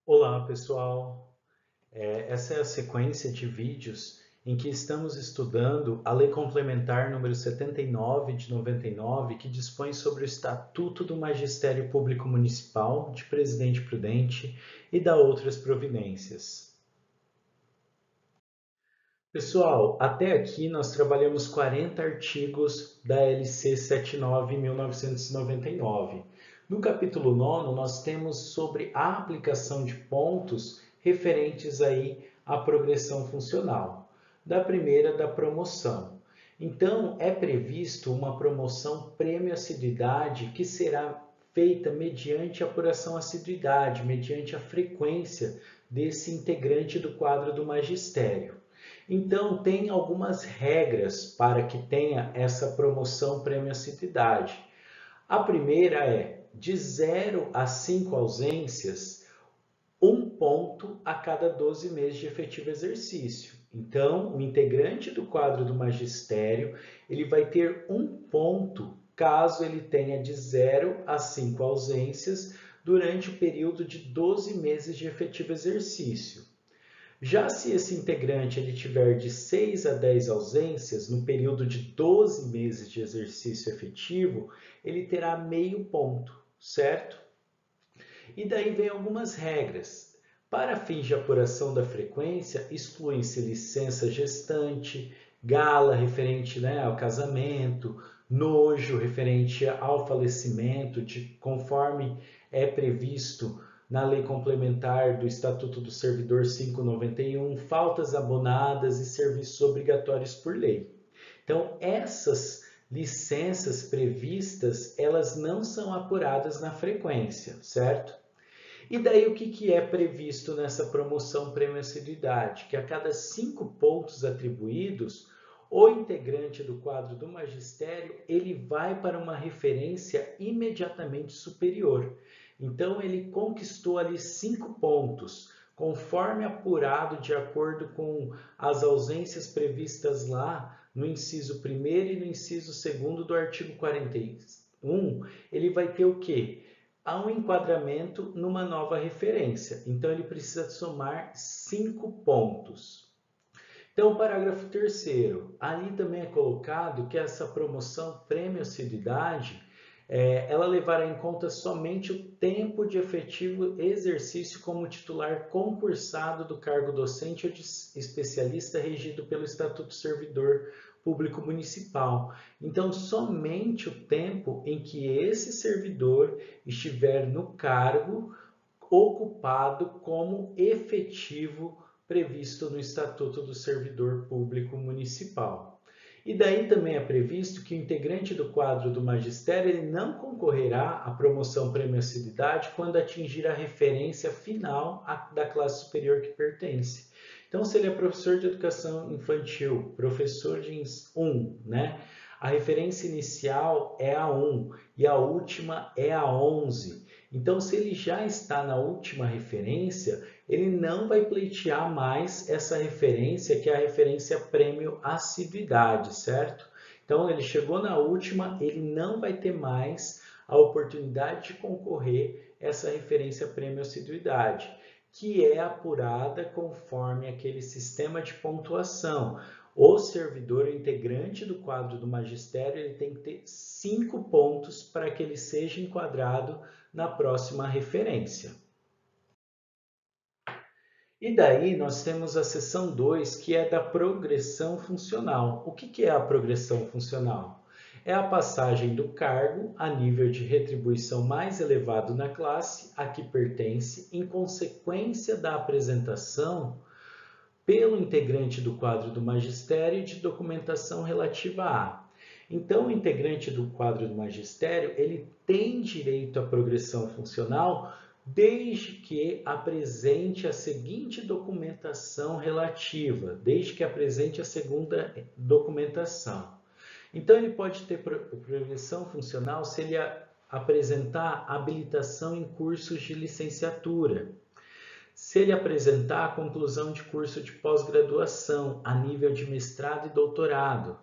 Olá, pessoal! Essa é a sequência de vídeos em que estamos estudando a Lei Complementar número 79 de 99, que dispõe sobre o Estatuto do Magistério Público Municipal de Presidente Prudente e da outras providências. Pessoal, até aqui nós trabalhamos 40 artigos da LC 79/1999. No capítulo 9, nós temos sobre a aplicação de pontos referentes aí à progressão funcional. Da primeira, da promoção. Então, é previsto uma promoção prêmio-assiduidade que será feita mediante apuração assiduidade, mediante a frequência desse integrante do quadro do magistério. Então, tem algumas regras para que tenha essa promoção prêmio-assiduidade. A primeira é, de 0 a 5 ausências, 1 ponto a cada 12 meses de efetivo exercício. Então, o integrante do quadro do magistério, ele vai ter 1 ponto caso ele tenha de 0 a 5 ausências durante o período de 12 meses de efetivo exercício. Já se esse integrante ele tiver de 6 a 10 ausências no período de 12 meses de exercício efetivo, ele terá meio ponto, certo? E daí vem algumas regras. Para fins de apuração da frequência, excluem-se licença gestante, gala referente, ao casamento, nojo referente ao falecimento, conforme é previsto na Lei Complementar do Estatuto do Servidor 591, faltas abonadas e serviços obrigatórios por lei. Então, essas licenças previstas, elas não são apuradas na frequência, certo? E daí o que é previsto nessa promoção prêmio-assiduidade? Que a cada 5 pontos atribuídos, o integrante do quadro do magistério, ele vai para uma referência imediatamente superior. Então, ele conquistou ali 5 pontos, conforme apurado de acordo com as ausências previstas lá no inciso 1º e no inciso 2º do artigo 41, ele vai ter o quê? Há um enquadramento numa nova referência. Então, ele precisa somar 5 pontos. Então, o parágrafo 3º, ali também é colocado que essa promoção prêmio-assiduidade, ela levará em conta somente o tempo de efetivo exercício como titular concursado do cargo docente ou de especialista regido pelo Estatuto do Servidor Público Municipal. Então, somente o tempo em que esse servidor estiver no cargo ocupado como efetivo previsto no Estatuto do Servidor Público Municipal. E daí também é previsto que o integrante do quadro do magistério ele não concorrerá à promoção prêmio-assiduidade quando atingir a referência final da classe superior que pertence. Então, se ele é professor de educação infantil, professor de 1, a referência inicial é a 1 e a última é a 11. Então, se ele já está na última referência, ele não vai pleitear mais essa referência, que é a referência prêmio assiduidade, certo? Então, ele chegou na última, ele não vai ter mais a oportunidade de concorrer essa referência prêmio assiduidade, que é apurada conforme aquele sistema de pontuação. O servidor integrante do quadro do magistério ele tem que ter 5 pontos para que ele seja enquadrado na próxima referência. E daí nós temos a seção 2, que é da progressão funcional. O que é a progressão funcional? É a passagem do cargo a nível de retribuição mais elevado na classe a que pertence em consequência da apresentação pelo integrante do quadro do magistério de documentação relativa a. Então, o integrante do quadro do magistério, ele tem direito à progressão funcional desde que apresente a seguinte documentação relativa, desde que apresente a segunda documentação. Então, ele pode ter progressão funcional se ele apresentar habilitação em cursos de licenciatura, se ele apresentar a conclusão de curso de pós-graduação a nível de mestrado e doutorado,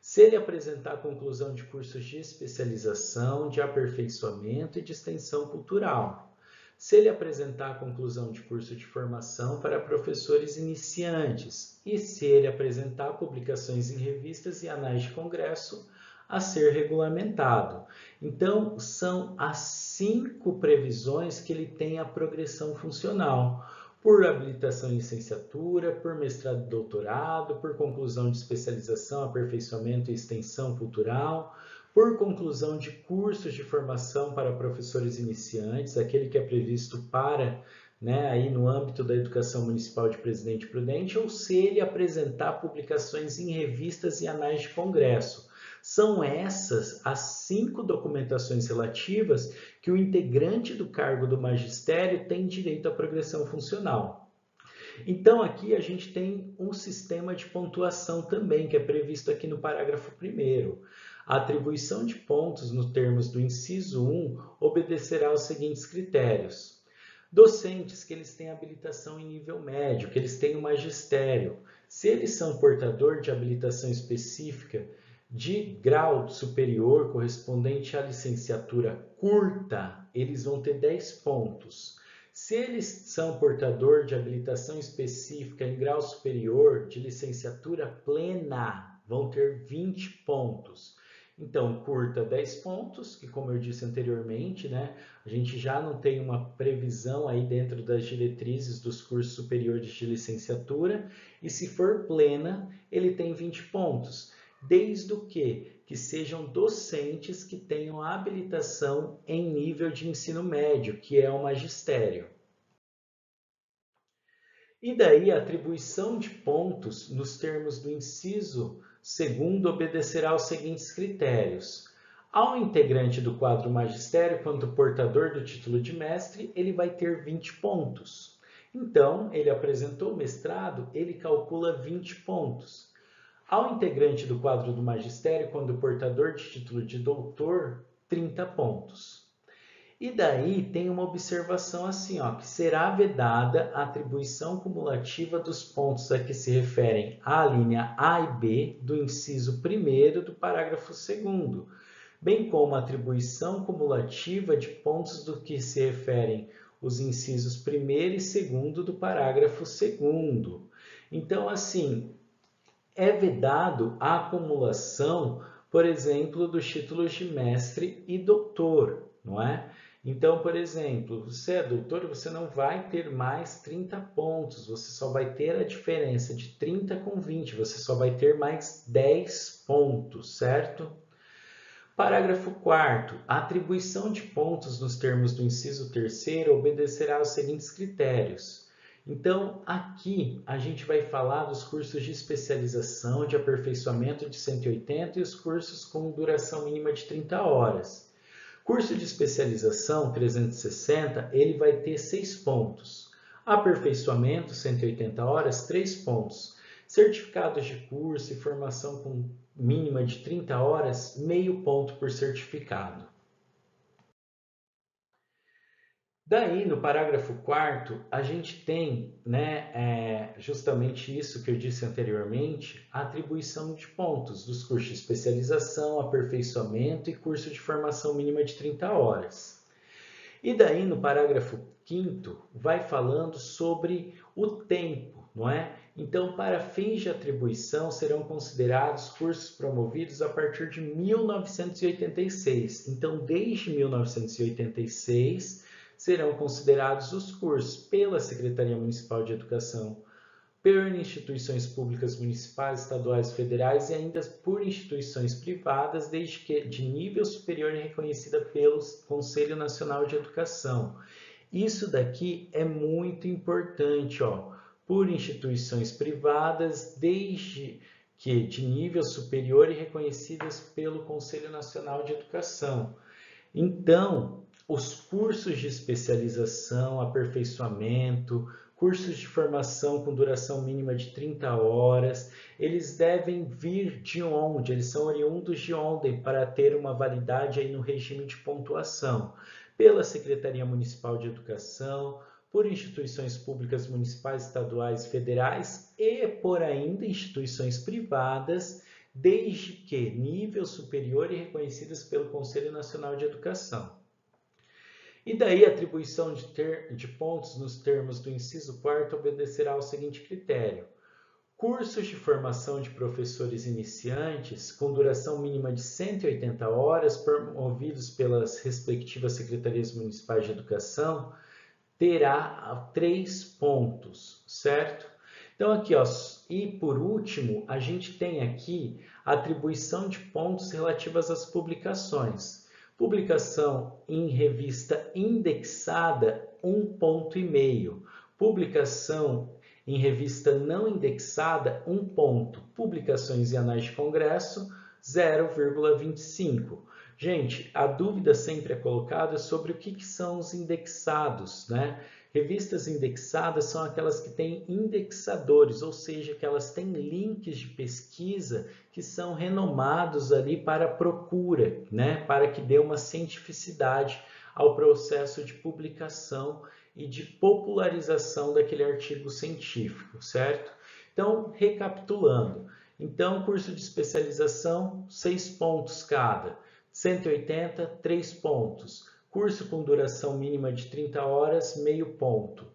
se ele apresentar a conclusão de cursos de especialização, de aperfeiçoamento e de extensão cultural. se ele apresentar a conclusão de curso de formação para professores iniciantes e se ele apresentar publicações em revistas e anais de congresso a ser regulamentado. Então, são as 5 previsões que ele tem a progressão funcional: por habilitação em licenciatura, por mestrado e doutorado, por conclusão de especialização, aperfeiçoamento e extensão cultural, por conclusão de cursos de formação para professores iniciantes, aquele que é previsto para, aí no âmbito da educação municipal de Presidente Prudente, ou se ele apresentar publicações em revistas e anais de congresso. São essas as 5 documentações relativas que o integrante do cargo do magistério tem direito à progressão funcional. Então, aqui a gente tem um sistema de pontuação também, que é previsto aqui no parágrafo 1º. A atribuição de pontos nos termos do inciso 1 obedecerá aos seguintes critérios: docentes que eles têm habilitação em nível médio, que eles têm o magistério. Se eles são portador de habilitação específica de grau superior correspondente à licenciatura curta, eles vão ter 10 pontos. Se eles são portador de habilitação específica em grau superior de licenciatura plena, vão ter 20 pontos. Então, curta 10 pontos, que como eu disse anteriormente, a gente já não tem uma previsão aí dentro das diretrizes dos cursos superiores de licenciatura, e se for plena, ele tem 20 pontos, desde o que sejam docentes que tenham habilitação em nível de ensino médio, que é o magistério. E daí a atribuição de pontos nos termos do inciso 2º obedecerá aos seguintes critérios: ao integrante do quadro magistério, quanto portador do título de mestre, ele vai ter 20 pontos. Então, ele apresentou o mestrado, ele calcula 20 pontos. Ao integrante do quadro do magistério, quando portador de título de doutor, 30 pontos. E daí tem uma observação assim, que será vedada a atribuição cumulativa dos pontos a que se referem à linha A e B do inciso 1º do parágrafo 2º, bem como a atribuição cumulativa de pontos do que se referem os incisos 1º e 2º do parágrafo 2º. Então, assim, é vedado a acumulação, por exemplo, dos títulos de mestre e doutor, não é? Então, por exemplo, você é doutor, você não vai ter mais 30 pontos, você só vai ter a diferença de 30 com 20, você só vai ter mais 10 pontos, certo? Parágrafo 4º. A atribuição de pontos nos termos do inciso 3º obedecerá aos seguintes critérios. Então, aqui a gente vai falar dos cursos de especialização, de aperfeiçoamento de 180 e os cursos com duração mínima de 30 horas. Curso de especialização 360, ele vai ter 6 pontos. Aperfeiçoamento 180 horas, 3 pontos. Certificados de curso e formação com mínima de 30 horas, meio ponto por certificado. Daí, no parágrafo 4º, a gente tem justamente isso que eu disse anteriormente, a atribuição de pontos dos cursos de especialização, aperfeiçoamento e curso de formação mínima de 30 horas. E daí, no parágrafo 5º, vai falando sobre o tempo, não é? Então, para fins de atribuição, serão considerados cursos promovidos a partir de 1986. Então, desde 1986, serão considerados os cursos pela Secretaria Municipal de Educação, por instituições públicas municipais, estaduais, federais e ainda por instituições privadas, desde que de nível superior e reconhecida pelo Conselho Nacional de Educação. Isso daqui é muito importante, por instituições privadas, desde que de nível superior e reconhecidas pelo Conselho Nacional de Educação. Então, os cursos de especialização, aperfeiçoamento, cursos de formação com duração mínima de 30 horas, eles devem vir de onde? Eles são oriundos de onde para ter uma validade aí no regime de pontuação? Pela Secretaria Municipal de Educação, por instituições públicas municipais, estaduais, federais e por ainda instituições privadas, desde que nível superior e reconhecidas pelo Conselho Nacional de Educação. E daí a atribuição de pontos nos termos do inciso 4º obedecerá ao seguinte critério. Cursos de formação de professores iniciantes, com duração mínima de 180 horas, promovidos pelas respectivas secretarias municipais de educação, terá 3 pontos, certo? Então aqui, ó, e por último, a gente tem aqui a atribuição de pontos relativas às publicações. Publicação em revista indexada, 1,5 ponto. Publicação em revista não indexada, 1 ponto. Publicações em anais de congresso, 0,25. Gente, a dúvida sempre é colocada sobre o que são os indexados, né? Revistas indexadas são aquelas que têm indexadores, ou seja, que elas têm links de pesquisa que são renomados ali para procura, né? Para que dê uma cientificidade ao processo de publicação e de popularização daquele artigo científico, certo? Então, recapitulando. Então, curso de especialização, 6 pontos cada. 180, 3 pontos. Curso com duração mínima de 30 horas, meio ponto.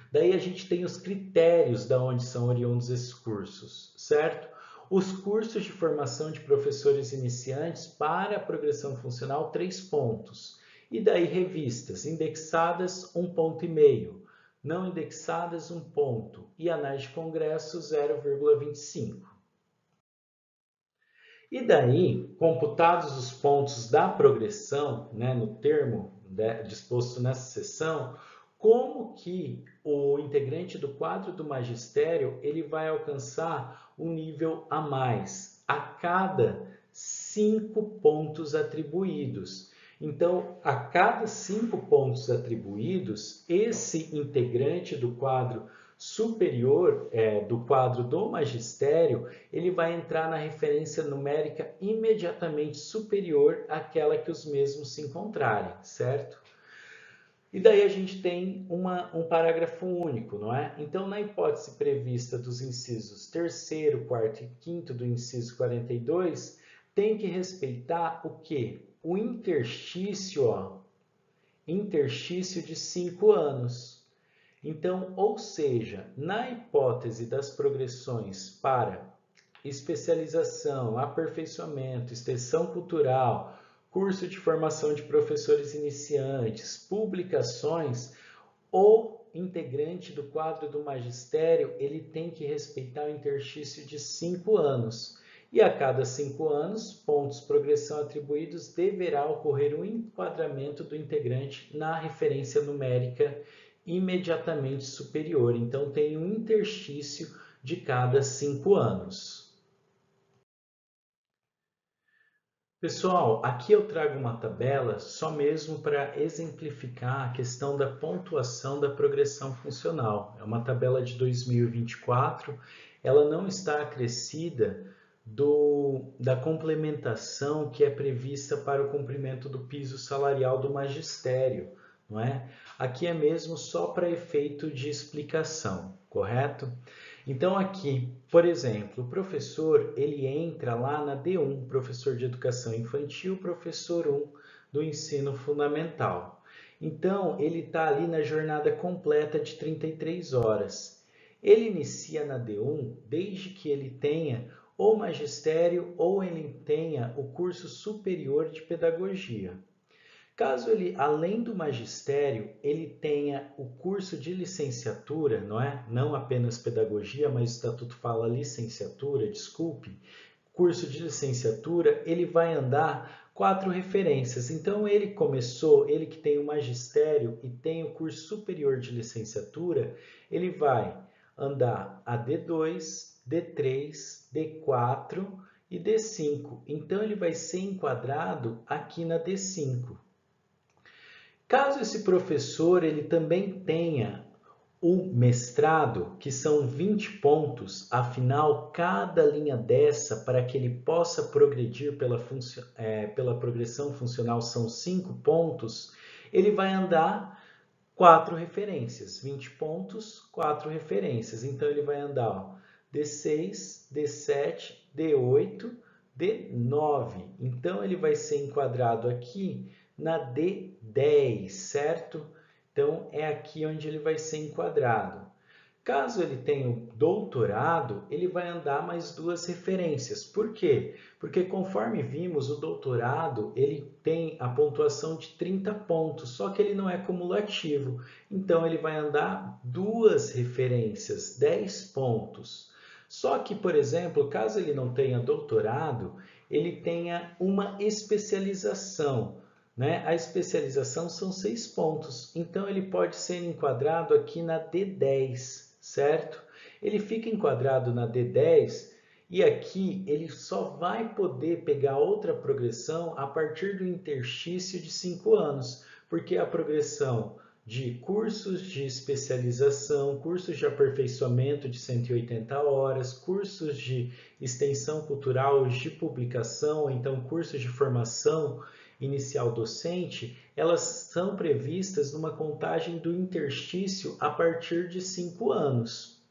Daí a gente tem os critérios da onde são oriundos esses cursos, certo? Os cursos de formação de professores iniciantes para a progressão funcional, 3 pontos. E daí revistas indexadas, 1,5 ponto. Não indexadas, 1 ponto. E anais de congresso, 0,25. E daí, computados os pontos da progressão, né, no termo disposto nessa seção, como que o integrante do quadro do magistério ele vai alcançar um nível a mais a cada 5 pontos atribuídos. Então, a cada 5 pontos atribuídos, esse integrante do quadro superior do quadro do magistério, ele vai entrar na referência numérica imediatamente superior àquela que os mesmos se encontrarem, certo? E daí a gente tem um parágrafo único, não é? Então, na hipótese prevista dos incisos 3º, 4º e 5º do inciso 42, tem que respeitar o quê? O interstício, ó, interstício de 5 anos. Então, ou seja, na hipótese das progressões para especialização, aperfeiçoamento, extensão cultural, curso de formação de professores iniciantes, publicações, o integrante do quadro do magistério, ele tem que respeitar o interstício de 5 anos. E a cada 5 anos, pontos progressão atribuídos, deverá ocorrer um enquadramento do integrante na referência numérica imediatamente superior. Então, tem um interstício de cada 5 anos. Pessoal, aqui eu trago uma tabela só mesmo para exemplificar a questão da pontuação da progressão funcional. É uma tabela de 2024, ela não está acrescida da complementação que é prevista para o cumprimento do piso salarial do magistério, não é? Aqui é mesmo só para efeito de explicação, correto? Então aqui, por exemplo, o professor ele entra lá na D1, professor de educação infantil, professor 1 do ensino fundamental. Então ele está ali na jornada completa de 33 horas. Ele inicia na D1 desde que ele tenha ou magistério ou ele tenha o curso superior de pedagogia. Caso ele, além do magistério, ele tenha o curso de licenciatura, não é? Não apenas pedagogia, mas o estatuto fala licenciatura, desculpe. Curso de licenciatura, ele vai andar 4 referências. Então, ele que tem o magistério e tem o curso superior de licenciatura, ele vai andar a D2, D3, D4 e D5. Então, ele vai ser enquadrado aqui na D5. Caso esse professor ele também tenha o mestrado, que são 20 pontos, afinal, cada linha dessa, para que ele possa progredir pela progressão funcional, são 5 pontos, ele vai andar 4 referências, 20 pontos, 4 referências. Então, ele vai andar ó, D6, D7, D8, D9. Então, ele vai ser enquadrado aqui na D10, certo? Então, é aqui onde ele vai ser enquadrado. Caso ele tenha o doutorado, ele vai andar mais duas referências. Por quê? Porque conforme vimos, o doutorado ele tem a pontuação de 30 pontos, só que ele não é cumulativo. Então, ele vai andar duas referências, 10 pontos. Só que, por exemplo, caso ele não tenha doutorado, ele tenha uma especialização. Né? A especialização são 6 pontos, então ele pode ser enquadrado aqui na D10, certo? Ele fica enquadrado na D10 e aqui ele só vai poder pegar outra progressão a partir do interstício de 5 anos, porque a progressão de cursos de especialização, cursos de aperfeiçoamento de 180 horas, cursos de extensão cultural, de publicação, então cursos de formação inicial docente, elas são previstas numa contagem do interstício a partir de 5 anos.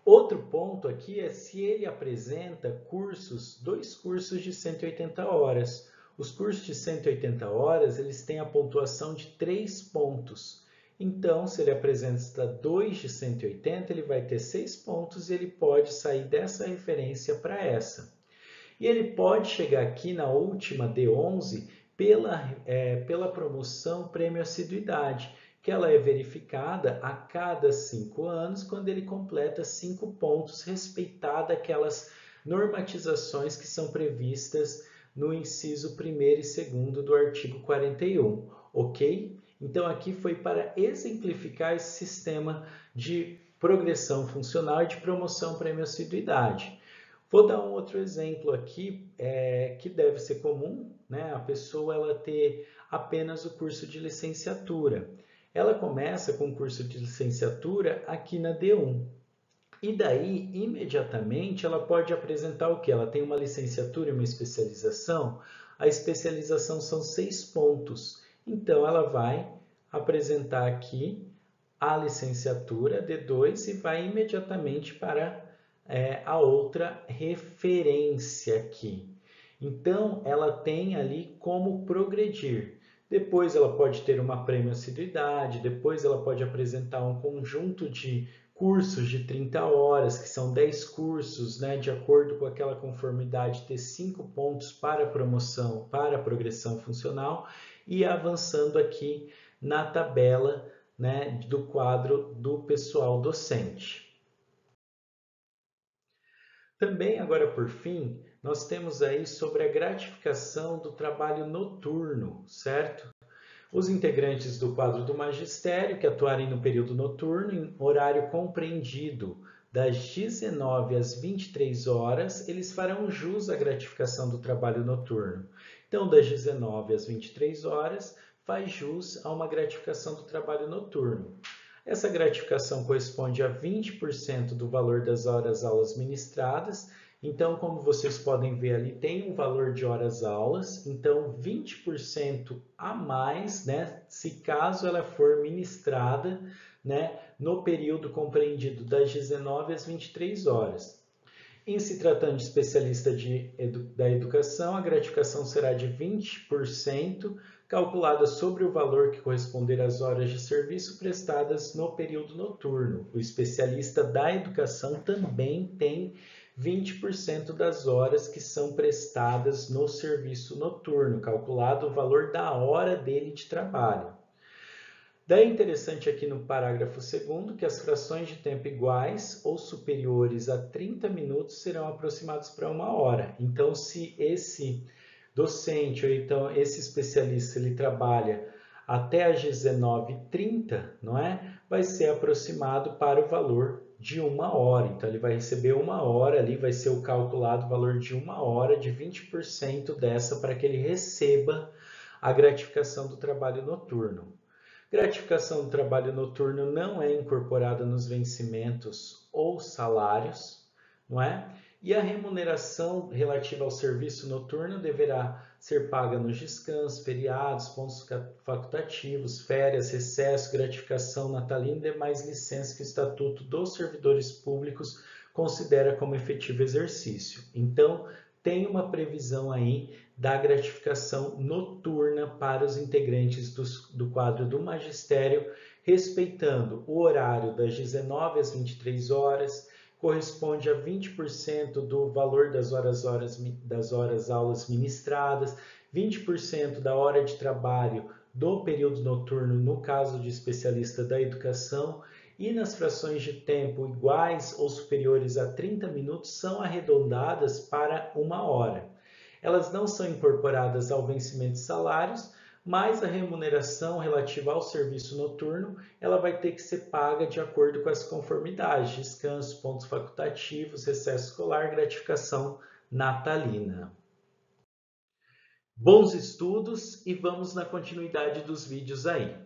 Outro ponto aqui é se ele apresenta dois cursos de 180 horas. Os cursos de 180 horas, eles têm a pontuação de 3 pontos. Então, se ele apresenta 2 de 180, ele vai ter 6 pontos e ele pode sair dessa referência para essa. E ele pode chegar aqui na última D11 pela promoção Prêmio Assiduidade, que ela é verificada a cada 5 anos, quando ele completa 5 pontos, respeitada aquelas normatizações que são previstas no inciso 1º e 2º do artigo 41, ok? Então, aqui foi para exemplificar esse sistema de progressão funcional e de promoção Prêmio Assiduidade. Vou dar um outro exemplo aqui, que deve ser comum, né? A pessoa ela ter apenas o curso de licenciatura. Ela começa com o curso de licenciatura aqui na D1. E daí, imediatamente, ela pode apresentar o quê? Ela tem uma licenciatura e uma especialização. A especialização são 6 pontos. Então, ela vai apresentar aqui a licenciatura D2 e vai imediatamente para a outra referência aqui. Então, ela tem ali como progredir. Depois ela pode ter uma prêmio assiduidade, depois ela pode apresentar um conjunto de cursos de 30 horas, que são 10 cursos, né, de acordo com aquela conformidade, ter 5 pontos para promoção, para progressão funcional, e avançando aqui na tabela, né, do quadro do pessoal docente. Também, agora por fim, nós temos aí sobre a gratificação do trabalho noturno, certo? Os integrantes do quadro do magistério que atuarem no período noturno, em horário compreendido das 19 às 23 horas, eles farão jus à gratificação do trabalho noturno. Então, das 19 às 23 horas, faz jus a uma gratificação do trabalho noturno. Essa gratificação corresponde a 20% do valor das horas-aulas ministradas. Então, como vocês podem ver ali, tem um valor de horas-aulas. Então, 20% a mais, né, se caso ela for ministrada, né, no período compreendido das 19 às 23 horas. Em se tratando de especialista da educação, a gratificação será de 20%, calculada sobre o valor que corresponder às horas de serviço prestadas no período noturno. O especialista da educação também tem 20% das horas que são prestadas no serviço noturno, calculado o valor da hora dele de trabalho. Daí é interessante aqui no parágrafo 2º que as frações de tempo iguais ou superiores a 30 minutos serão aproximadas para 1 hora. Então, se esse docente ou então esse especialista ele trabalha até às 19h30, não é? Vai ser aproximado para o valor de 1 hora. Então, ele vai receber 1 hora ali, vai ser o calculado o valor de 1 hora, de 20% dessa, para que ele receba a gratificação do trabalho noturno. Gratificação do trabalho noturno não é incorporada nos vencimentos ou salários, não é? E a remuneração relativa ao serviço noturno deverá ser paga nos descansos, feriados, pontos facultativos, férias, recesso, gratificação natalina e demais licenças que o Estatuto dos Servidores Públicos considera como efetivo exercício. Então, tem uma previsão aí da gratificação noturna para os integrantes do quadro do magistério, respeitando o horário das 19 às 23 horas, corresponde a 20% do valor das horas aulas ministradas, 20% da hora de trabalho do período noturno, no caso de especialista da educação, e nas frações de tempo iguais ou superiores a 30 minutos são arredondadas para 1 hora. Elas não são incorporadas ao vencimento de salários, mas a remuneração relativa ao serviço noturno, ela vai ter que ser paga de acordo com as conformidades, descanso, pontos facultativos, recesso escolar, gratificação natalina. Bons estudos e vamos na continuidade dos vídeos aí.